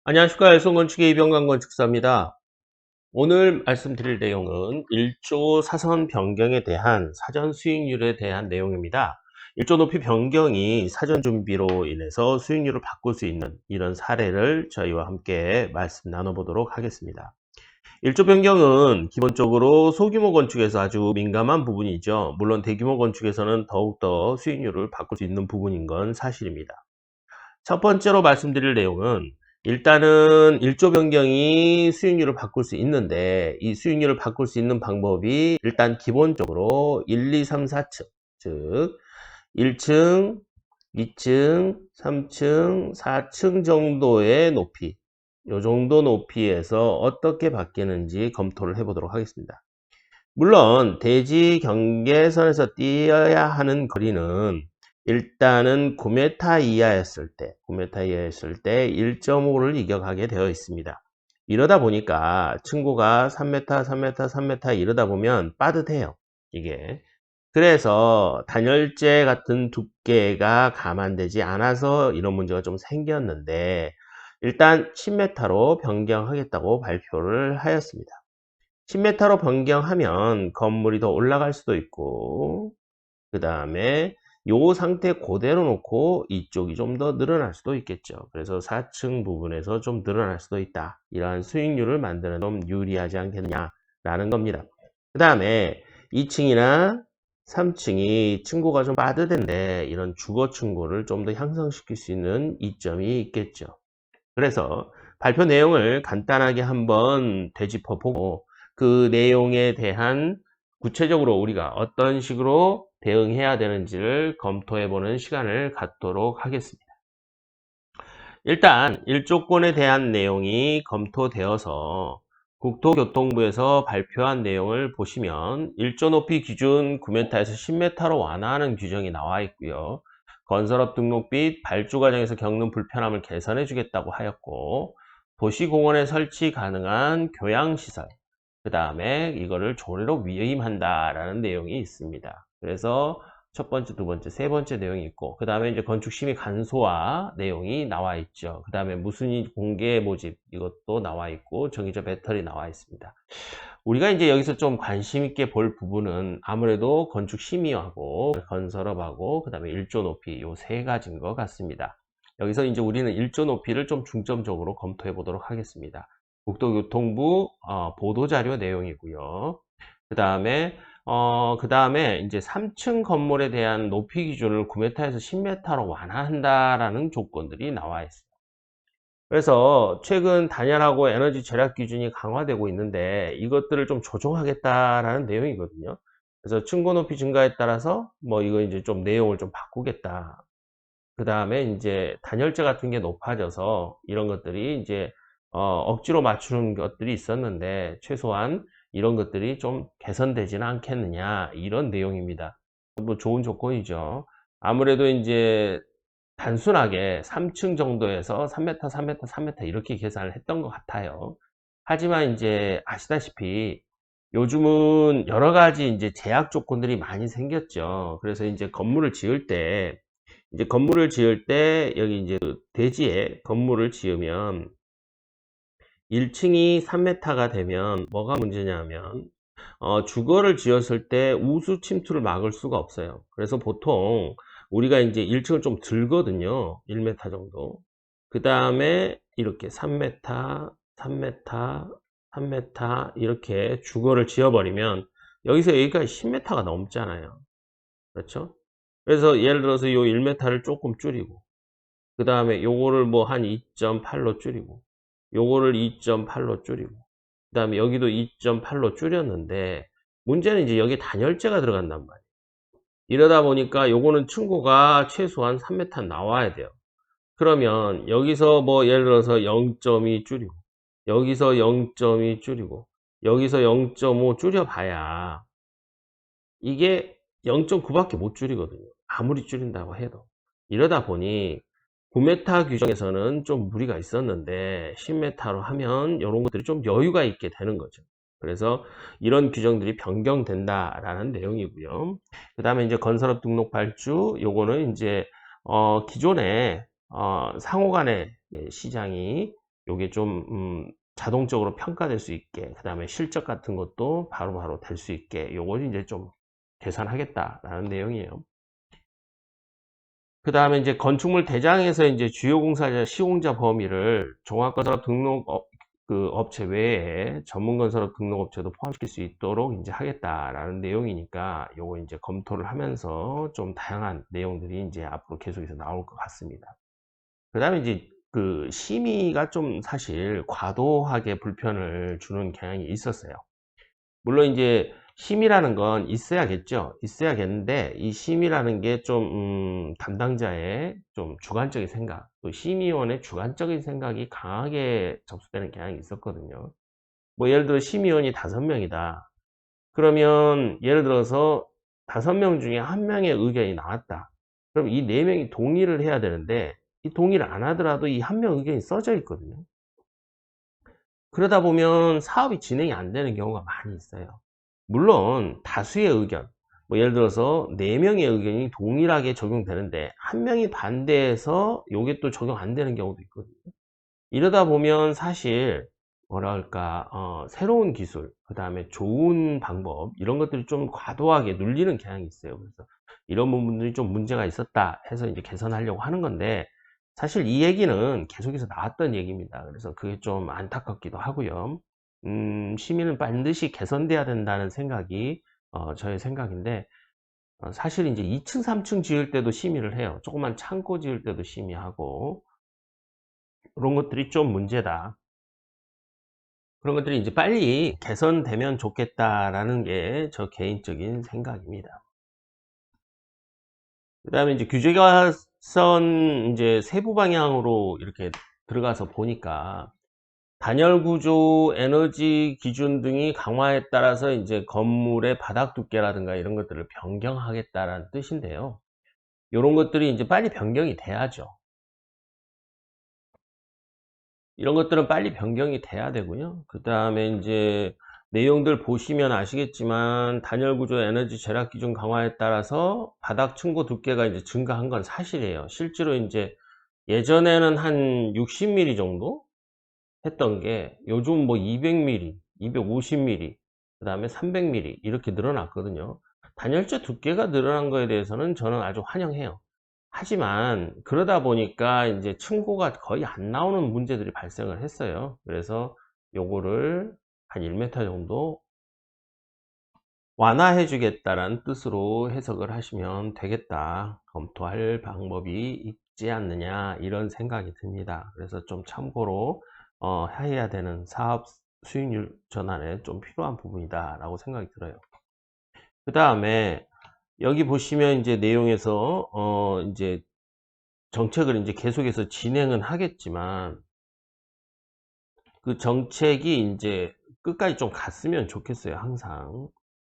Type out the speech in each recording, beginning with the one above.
안녕하십니까. 일손건축의 이병관 건축사입니다. 오늘 말씀드릴 내용은 1조 사선 변경에 대한 사전 수익률에 대한 내용입니다. 1조 높이 변경이 사전 준비로 인해서 수익률을 바꿀 수 있는 이런 사례를 저희와 함께 말씀 나눠보도록 하겠습니다. 1조 변경은 기본적으로 소규모 건축에서 아주 민감한 부분이죠. 물론 대규모 건축에서는 더욱더 수익률을 바꿀 수 있는 부분인 건 사실입니다. 첫 번째로 말씀드릴 내용은 일단은 1조 변경이 수익률을 바꿀 수 있는데 이 수익률을 바꿀 수 있는 방법이 일단 기본적으로 1, 2, 3, 4층 즉 1층, 2층, 3층, 4층 정도의 높이 이 정도 높이에서 어떻게 바뀌는지 검토를 해보도록 하겠습니다. 물론 대지 경계선에서 띄어야 하는 거리는 일단은 9m 이하였을 때 1.5를 이겨가게 되어 있습니다. 이러다 보니까 층고가 3m, 3m, 3m 이러다 보면 빠듯해요. 이게. 그래서 단열재 같은 두께가 감안되지 않아서 이런 문제가 좀 생겼는데 일단 10m로 변경하겠다고 발표를 하였습니다. 10m로 변경하면 건물이 더 올라갈 수도 있고 그 다음에 요 상태 그대로 놓고 이쪽이 좀 더 늘어날 수도 있겠죠. 그래서 4층 부분에서 좀 늘어날 수도 있다. 이러한 수익률을 만드는 좀 유리하지 않겠느냐라는 겁니다. 그 다음에 2층이나 3층이 층고가 좀 빠듯한데 이런 주거 층고를 좀 더 향상시킬 수 있는 이점이 있겠죠. 그래서 발표 내용을 간단하게 한번 되짚어 보고 그 내용에 대한 구체적으로 우리가 어떤 식으로 대응해야 되는지를 검토해 보는 시간을 갖도록 하겠습니다. 일단 1조권에 대한 내용이 검토되어서 국토교통부에서 발표한 내용을 보시면 1조 높이 기준 9m에서 10m로 완화하는 규정이 나와 있고요. 건설업 등록 및 발주 과정에서 겪는 불편함을 개선해 주겠다고 하였고 도시공원에 설치 가능한 교양시설 그 다음에 이거를 조례로 위임한다라는 내용이 있습니다. 그래서 첫 번째, 두 번째, 세 번째 내용이 있고 그 다음에 이제 건축심의 간소화 내용이 나와 있죠. 그 다음에 무순위 공개 모집 이것도 나와 있고 정의적 배터리 나와 있습니다. 우리가 이제 여기서 좀 관심 있게 볼 부분은 아무래도 건축심의하고 건설업하고 그 다음에 1조 높이 요 세 가지인 것 같습니다. 여기서 이제 우리는 1조 높이를 좀 중점적으로 검토해 보도록 하겠습니다. 국토교통부 보도자료 내용이고요. 그 다음에 이제 3층 건물에 대한 높이 기준을 9m에서 10m로 완화한다라는 조건들이 나와 있어요. 그래서 최근 단열하고 에너지 절약 기준이 강화되고 있는데 이것들을 좀 조정하겠다라는 내용이거든요. 그래서 층고 높이 증가에 따라서 뭐 이거 이제 좀 내용을 좀 바꾸겠다. 그 다음에 이제 단열재 같은 게 높아져서 이런 것들이 이제 억지로 맞추는 것들이 있었는데 최소한 이런 것들이 좀 개선되지는 않겠느냐 이런 내용입니다. 뭐 좋은 조건이죠. 아무래도 이제 단순하게 3층 정도에서 3m, 3m, 3m 이렇게 계산을 했던 것 같아요. 하지만 이제 아시다시피 요즘은 여러 가지 이제 제약 조건들이 많이 생겼죠. 그래서 이제 건물을 지을 때 여기 이제 그 대지에 건물을 지으면 1층이 3m가 되면 뭐가 문제냐면 주거를 지었을 때 우수 침투를 막을 수가 없어요. 그래서 보통 우리가 이제 1층을 좀 들거든요. 1m 정도. 그 다음에 이렇게 3m, 3m, 3m 이렇게 주거를 지어버리면 여기서 여기까지 10m가 넘잖아요. 그렇죠? 그래서 예를 들어서 요 1m를 조금 줄이고 그 다음에 요거를 뭐 한 2.8로 줄이고 요거를 2.8로 줄이고 그 다음에 여기도 2.8로 줄였는데 문제는 이제 여기 단열재가 들어간단 말이에요. 이러다 보니까 요거는 층고가 최소한 3m 나와야 돼요. 그러면 여기서 뭐 예를 들어서 0.2 줄이고 여기서 0.2 줄이고 여기서 0.5 줄여봐야 이게 0.9밖에 못 줄이거든요. 아무리 줄인다고 해도. 이러다 보니 9m 규정에서는 좀 무리가 있었는데 10m로 하면 이런 것들이 좀 여유가 있게 되는 거죠. 그래서 이런 규정들이 변경된다라는 내용이고요. 그 다음에 이제 건설업 등록 발주 요거는 이제 기존에 상호간의 시장이 요게 좀 자동적으로 평가될 수 있게, 그 다음에 실적 같은 것도 바로바로 될 수 있게 요걸 이제 좀 계산하겠다라는 내용이에요. 그 다음에 이제 건축물 대장에서 이제 주요 공사자 시공자 범위를 종합건설업 등록 그 업체 외에 전문건설업 등록업체도 포함시킬 수 있도록 이제 하겠다라는 내용이니까 요거 이제 검토를 하면서 좀 다양한 내용들이 이제 앞으로 계속해서 나올 것 같습니다. 그 다음에 이제 그 심의가 좀 사실 과도하게 불편을 주는 경향이 있었어요. 물론 이제 심의라는 건 있어야겠죠. 있어야겠는데 이 심의라는 게 좀 담당자의 좀 주관적인 생각, 또 심의원의 주관적인 생각이 강하게 접수되는 경향이 있었거든요. 뭐 예를 들어 심의원이 5명이다. 그러면 예를 들어서 5명 중에 1명의 의견이 나왔다. 그럼 이 4명이 동의를 해야 되는데 이 동의를 안 하더라도 이 1명 의견이 써져 있거든요. 그러다 보면 사업이 진행이 안 되는 경우가 많이 있어요. 물론 다수의 의견, 뭐 예를 들어서 4명의 의견이 동일하게 적용되는데 1명이 반대해서 이게 또 적용 안 되는 경우도 있거든요. 이러다 보면 사실 뭐랄까 새로운 기술, 그 다음에 좋은 방법, 이런 것들이 좀 과도하게 눌리는 경향이 있어요. 그래서 이런 부분들이 좀 문제가 있었다 해서 이제 개선하려고 하는 건데, 사실 이 얘기는 계속해서 나왔던 얘기입니다. 그래서 그게 좀 안타깝기도 하고요. 시민은 반드시 개선돼야 된다는 생각이 저의 생각인데, 사실 이제 2층 3층 지을 때도 심의를 해요. 조그만 창고 지을 때도 심의하고, 그런 것들이 좀 문제다. 그런 것들이 이제 빨리 개선되면 좋겠다라는 게 저 개인적인 생각입니다. 그 다음에 이제 규제 개선 이제 세부 방향으로 이렇게 들어가서 보니까 단열 구조, 에너지 기준 등이 강화에 따라서 이제 건물의 바닥 두께라든가 이런 것들을 변경하겠다라는 뜻인데요. 이런 것들이 이제 빨리 변경이 돼야죠. 이런 것들은 빨리 변경이 돼야 되고요. 그 다음에 이제 내용들 보시면 아시겠지만 단열 구조 에너지 절약 기준 강화에 따라서 바닥 층고 두께가 이제 증가한 건 사실이에요. 실제로 이제 예전에는 한 60mm 정도 했던 게 요즘 뭐 200mm, 250mm, 그 다음에 300mm 이렇게 늘어났거든요. 단열재 두께가 늘어난 거에 대해서는 저는 아주 환영해요. 하지만 그러다 보니까 이제 층고가 거의 안 나오는 문제들이 발생을 했어요. 그래서 요거를 한 1m 정도 완화해 주겠다라는 뜻으로 해석을 하시면 되겠다, 검토할 방법이 있지 않느냐, 이런 생각이 듭니다. 그래서 좀 참고로 해야 되는 사업 수익률 전환에 좀 필요한 부분이다 라고 생각이 들어요. 그 다음에 여기 보시면 이제 내용에서 이제 정책을 이제 계속해서 진행은 하겠지만 그 정책이 이제 끝까지 좀 갔으면 좋겠어요. 항상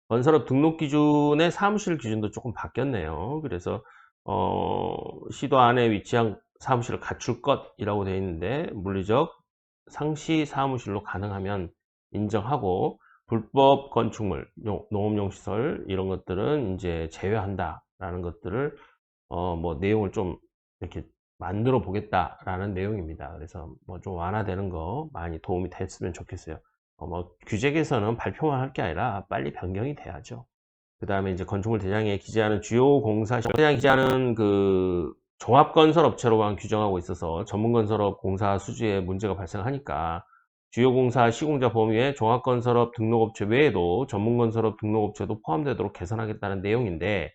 건설업 등록 기준의 사무실 기준도 조금 바뀌었네요. 그래서 시도 안에 위치한 사무실을 갖출 것이라고 되어 있는데, 물리적 상시 사무실로 가능하면 인정하고 불법 건축물, 농업용 시설 이런 것들은 이제 제외한다라는 것들을 뭐 내용을 좀 이렇게 만들어 보겠다라는 내용입니다. 그래서 뭐 좀 완화되는 거 많이 도움이 됐으면 좋겠어요. 뭐 규제 개선은 발표만 할 게 아니라 빨리 변경이 돼야죠. 그 다음에 이제 건축물 대장에 기재하는 주요 공사 대장 기재하는 그 종합건설업체로만 규정하고 있어서 전문건설업 공사 수주에 문제가 발생하니까 주요 공사 시공자 범위에 종합건설업 등록업체 외에도 전문건설업 등록업체도 포함되도록 개선하겠다는 내용인데,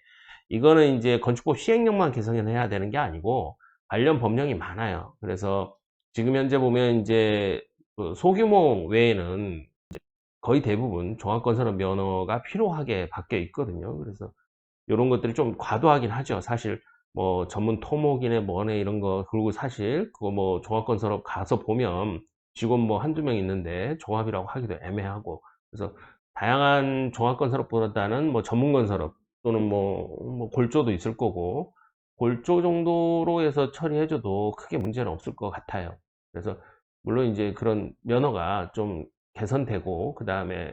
이거는 이제 건축법 시행령만 개선해야 되는 게 아니고 관련 법령이 많아요. 그래서 지금 현재 보면 이제 그 소규모 외에는 거의 대부분 종합건설업 면허가 필요하게 바뀌어 있거든요. 그래서 이런 것들이 좀 과도하긴 하죠. 사실 뭐 전문 토목이네 뭐네 이런 거, 그리고 사실 그거 뭐 종합건설업 가서 보면 직원 뭐 한두 명 있는데 종합이라고 하기도 애매하고, 그래서 다양한 종합건설업보다는 뭐 전문건설업 또는 뭐 골조도 있을 거고, 골조 정도로 해서 처리해줘도 크게 문제는 없을 것 같아요. 그래서 물론 이제 그런 면허가 좀 개선되고, 그 다음에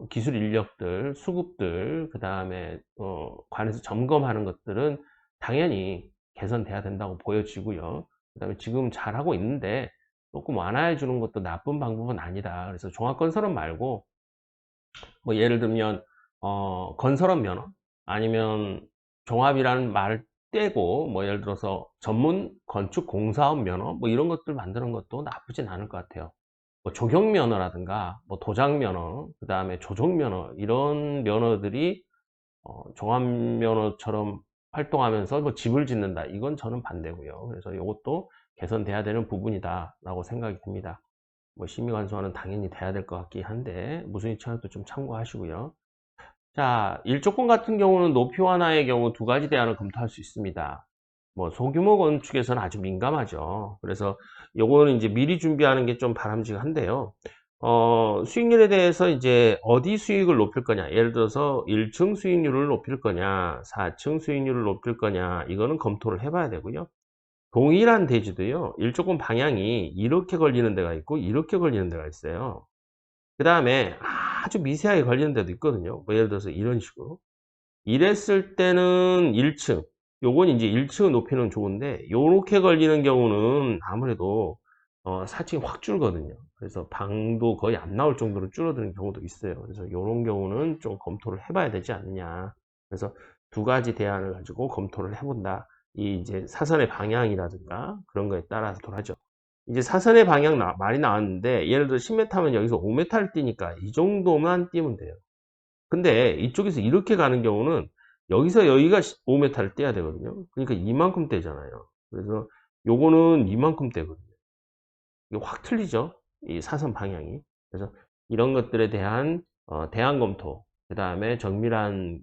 기술 인력들, 수급들, 그 다음에 관에서 점검하는 것들은 당연히 개선돼야 된다고 보여지고요. 그 다음에 지금 잘하고 있는데 조금 완화해 주는 것도 나쁜 방법은 아니다. 그래서 종합건설업 말고 뭐 예를 들면 건설업 면허 아니면 종합이라는 말을 떼고 뭐 예를 들어서 전문 건축 공사업 면허 뭐 이런 것들 만드는 것도 나쁘진 않을 것 같아요. 뭐 조경 면허라든가 뭐 도장 면허 그 다음에 조종 면허 이런 면허들이 종합 면허처럼 활동하면서 뭐 집을 짓는다 이건 저는 반대고요. 그래서 이것도 개선돼야 되는 부분이다 라고 생각이 듭니다. 뭐 심의관수화는 당연히 돼야 될 것 같긴 한데 무순위 청약도 좀 참고하시고요. 자, 일조권 같은 경우는 높이 완화의 경우 두 가지 대안을 검토할 수 있습니다. 뭐 소규모 건축에서는 아주 민감하죠. 그래서 요거는 이제 미리 준비하는 게 좀 바람직한데요. 수익률에 대해서 이제 어디 수익을 높일 거냐. 예를 들어서 1층 수익률을 높일 거냐, 4층 수익률을 높일 거냐, 이거는 검토를 해봐야 되고요. 동일한 대지도요, 일조권 방향이 이렇게 걸리는 데가 있고, 이렇게 걸리는 데가 있어요. 그 다음에 아주 미세하게 걸리는 데도 있거든요. 뭐 예를 들어서 이런 식으로. 이랬을 때는 1층, 요건 이제 1층 높이는 좋은데, 요렇게 걸리는 경우는 아무래도 4층이 확 줄거든요. 그래서 방도 거의 안 나올 정도로 줄어드는 경우도 있어요. 그래서 요런 경우는 좀 검토를 해봐야 되지 않느냐. 그래서 두 가지 대안을 가지고 검토를 해본다. 이 이제 사선의 방향이라든가 그런 거에 따라서 하죠. 이제 사선의 방향 말이 나왔는데, 예를 들어 10m면 여기서 5m를 뛰니까 이 정도만 뛰면 돼요. 근데 이쪽에서 이렇게 가는 경우는 여기서 여기가 5m를 떼야 되거든요. 그러니까 이만큼 떼잖아요. 그래서 요거는 이만큼 떼거든요. 이게 확 틀리죠. 이 사선 방향이. 그래서 이런 것들에 대한 대안 검토, 그 다음에 정밀한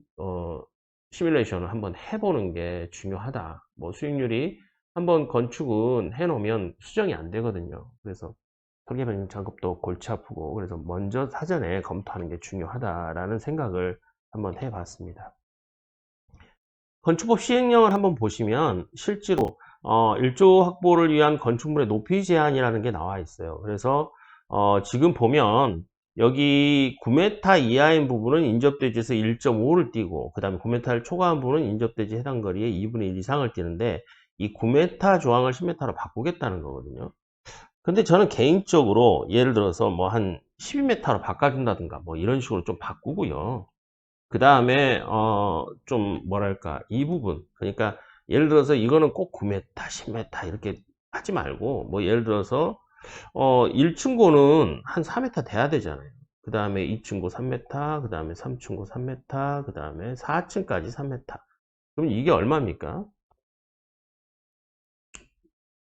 시뮬레이션을 한번 해보는 게 중요하다. 뭐 수익률이 한번 건축은 해놓으면 수정이 안 되거든요. 그래서 설계변경 작업도 골치 아프고, 그래서 먼저 사전에 검토하는 게 중요하다라는 생각을 한번 해봤습니다. 건축법 시행령을 한번 보시면 실제로 1조 확보를 위한 건축물의 높이 제한이라는 게 나와 있어요. 그래서 지금 보면 여기 9m 이하인 부분은 인접대지에서 1.5를 띄고, 그 다음에 9m를 초과한 부분은 인접대지 해당 거리의 2분의 1 이상을 띄는데, 이 9m 조항을 10m로 바꾸겠다는 거거든요. 근데 저는 개인적으로 예를 들어서 뭐 한 12m로 바꿔준다든가 뭐 이런 식으로 좀 바꾸고요. 그 다음에 좀 뭐랄까 이 부분, 그러니까 예를 들어서 이거는 꼭 9m 10m 이렇게 하지 말고, 뭐 예를 들어서 1층고는 한 4m 돼야 되잖아요. 그 다음에 2층고 3m, 그 다음에 3층고 3m, 그 다음에 4층까지 3m. 그럼 이게 얼마입니까?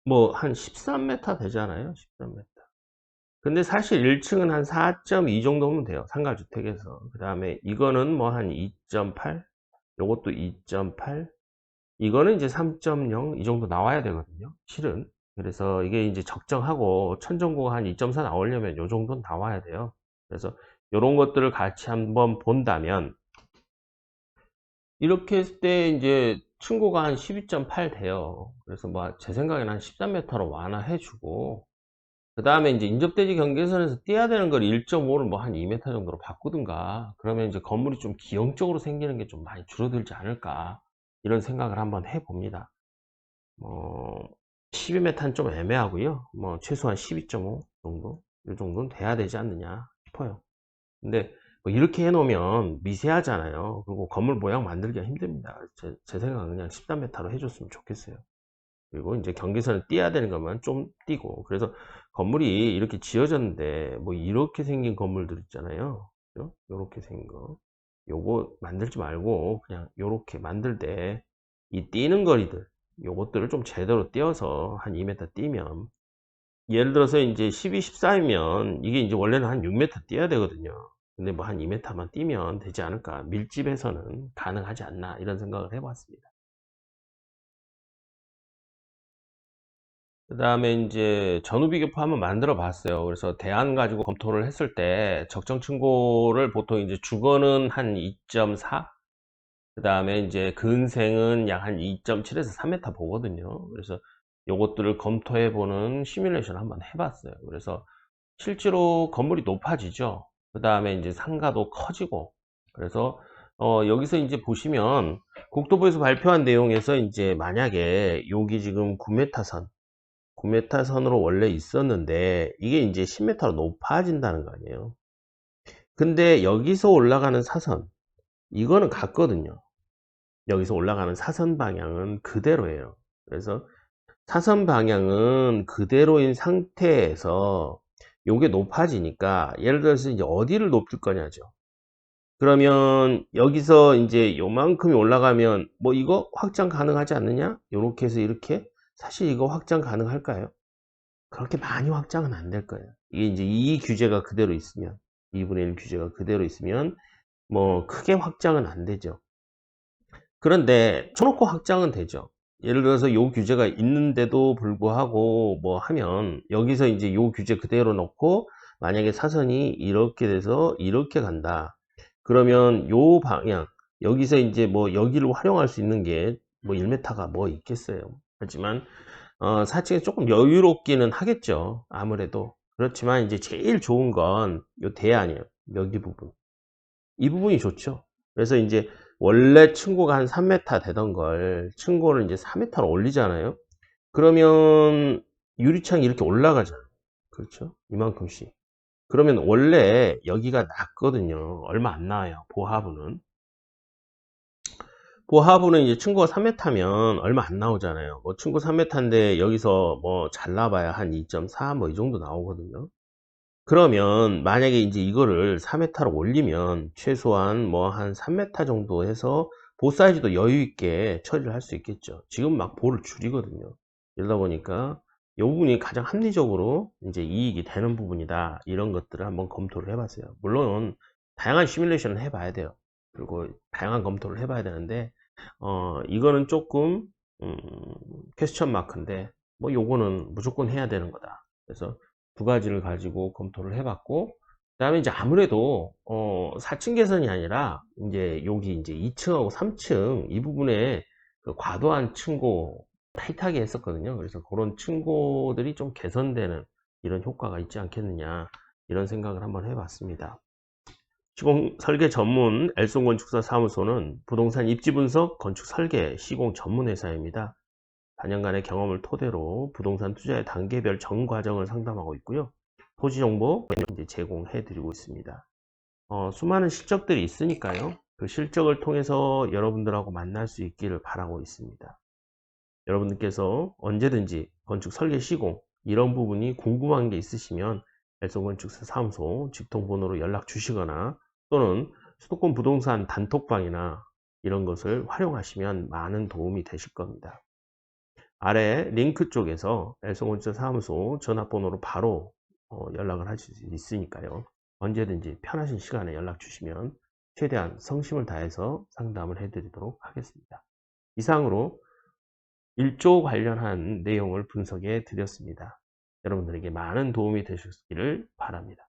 뭐 한 13m 되잖아요. 13m. 근데 사실 1층은 한 4.2 정도면 돼요. 상가주택에서. 그 다음에 이거는 뭐 한 2.8, 요것도 2.8, 이거는 이제 3.0 이 정도 나와야 되거든요. 실은. 그래서 이게 이제 적정하고 천정고가 한 2.4 나오려면 요 정도는 나와야 돼요. 그래서 요런 것들을 같이 한번 본다면, 이렇게 했을 때 이제 층고가 한 12.8 돼요. 그래서 뭐 제 생각에는 한 13m로 완화해 주고, 그 다음에 이제 인접대지 경계선에서 떼야 되는 걸 1.5를 뭐 한 2m 정도로 바꾸든가, 그러면 이제 건물이 좀 기형적으로 생기는 게 좀 많이 줄어들지 않을까, 이런 생각을 한번 해봅니다. 12m는 좀 애매하고요. 뭐 최소한 12.5 정도, 이 정도는 돼야 되지 않느냐 싶어요. 근데 뭐 이렇게 해놓으면 미세하잖아요. 그리고 건물 모양 만들기가 힘듭니다. 제 생각은 그냥 13m로 해줬으면 좋겠어요. 그리고 이제 경계선을 띄어야 되는 것만 좀 띄고, 그래서 건물이 이렇게 지어졌는데 뭐 이렇게 생긴 건물들 있잖아요. 그죠? 요렇게 생긴 거, 요거 만들지 말고 그냥 요렇게 만들 때 이 띄는 거리들, 요것들을 좀 제대로 띄어서 한 2m 띄면, 예를 들어서 이제 12, 14이면 이게 이제 원래는 한 6m 띄어야 되거든요. 근데 뭐 한 2m만 띄면 되지 않을까, 밀집해서는 가능하지 않나, 이런 생각을 해봤습니다. 그 다음에 이제 전후비교표 한번 만들어 봤어요. 그래서 대안 가지고 검토를 했을 때 적정 층고를 보통 이제 주거는 한 2.4, 그 다음에 이제 근생은 약 한 2.7에서 3m 보거든요. 그래서 요것들을 검토해 보는 시뮬레이션 한번 해봤어요. 그래서 실제로 건물이 높아지죠. 그 다음에 이제 상가도 커지고, 그래서 여기서 이제 보시면 국토부에서 발표한 내용에서 이제 만약에 여기 지금 9m선 9m선으로 원래 있었는데 이게 이제 10m로 높아진다는 거 아니에요. 근데 여기서 올라가는 사선 이거는 같거든요. 여기서 올라가는 사선 방향은 그대로예요. 그래서 사선 방향은 그대로인 상태에서 요게 높아지니까 예를 들어서 이제 어디를 높일 거냐죠. 그러면 여기서 이제 요만큼이 올라가면 뭐 이거 확장 가능하지 않느냐? 요렇게 해서 이렇게 사실 이거 확장 가능할까요? 그렇게 많이 확장은 안 될 거예요. 이게 이제 이 규제가 그대로 있으면 2분의 1 규제가 그대로 있으면 뭐 크게 확장은 안 되죠. 그런데 쳐놓고 확장은 되죠. 예를 들어서 요 규제가 있는데도 불구하고 뭐 하면 여기서 이제 요 규제 그대로 놓고 만약에 사선이 이렇게 돼서 이렇게 간다. 그러면 요 방향 여기서 이제 뭐 여기를 활용할 수 있는 게 뭐 1m가 뭐 있겠어요. 하지만 사측에 조금 여유롭기는 하겠죠. 아무래도. 그렇지만 이제 제일 좋은 건 요 대안이에요. 여기 부분. 이 부분이 좋죠. 그래서 이제 원래 층고가 한 3m 되던 걸 층고를 이제 4m로 올리잖아요. 그러면 유리창이 이렇게 올라가잖아요. 그렇죠? 이만큼씩. 그러면 원래 여기가 낮거든요. 얼마 안 나와요. 보하부는. 보하부는 이제 층고가 3m면 얼마 안 나오잖아요. 뭐 층고 3m인데 여기서 뭐 잘라봐야 한 2.4 뭐 이 정도 나오거든요. 그러면 만약에 이제 이거를 4m로 올리면 최소한 뭐 한 3m 정도 해서 보 사이즈도 여유 있게 처리를 할 수 있겠죠. 지금 막 보를 줄이거든요. 이러다 보니까 이 부분이 가장 합리적으로 이제 이익이 되는 부분이다. 이런 것들을 한번 검토를 해봤어요. 물론 다양한 시뮬레이션을 해봐야 돼요. 그리고 다양한 검토를 해봐야 되는데 이거는 조금 퀘스천 마크인데 뭐 요거는 무조건 해야 되는 거다. 그래서 두 가지를 가지고 검토를 해봤고, 그 다음에 이제 아무래도 4층 개선이 아니라 이제 여기 이제 2층하고 3층 이 부분에 그 과도한 층고 타이트하게 했었거든요. 그래서 그런 층고들이 좀 개선되는 이런 효과가 있지 않겠느냐 이런 생각을 한번 해봤습니다. 시공 설계 전문 엘송 건축사 사무소는 부동산 입지 분석, 건축 설계, 시공 전문 회사입니다. 4년간의 경험을 토대로 부동산 투자의 단계별 전 과정을 상담하고 있고요. 토지 정보 이제 제공해 드리고 있습니다. 수많은 실적들이 있으니까요. 그 실적을 통해서 여러분들하고 만날 수 있기를 바라고 있습니다. 여러분들께서 언제든지 건축 설계 시공 이런 부분이 궁금한 게 있으시면 엘송건축사 사무소 직통번호로 연락 주시거나 또는 수도권 부동산 단톡방이나 이런 것을 활용하시면 많은 도움이 되실 겁니다. 아래 링크 쪽에서 엘송건축사 사무소 전화번호로 바로 연락을 하실 수 있으니까요. 언제든지 편하신 시간에 연락 주시면 최대한 성심을 다해서 상담을 해드리도록 하겠습니다. 이상으로 일조 관련한 내용을 분석해 드렸습니다. 여러분들에게 많은 도움이 되셨기를 바랍니다.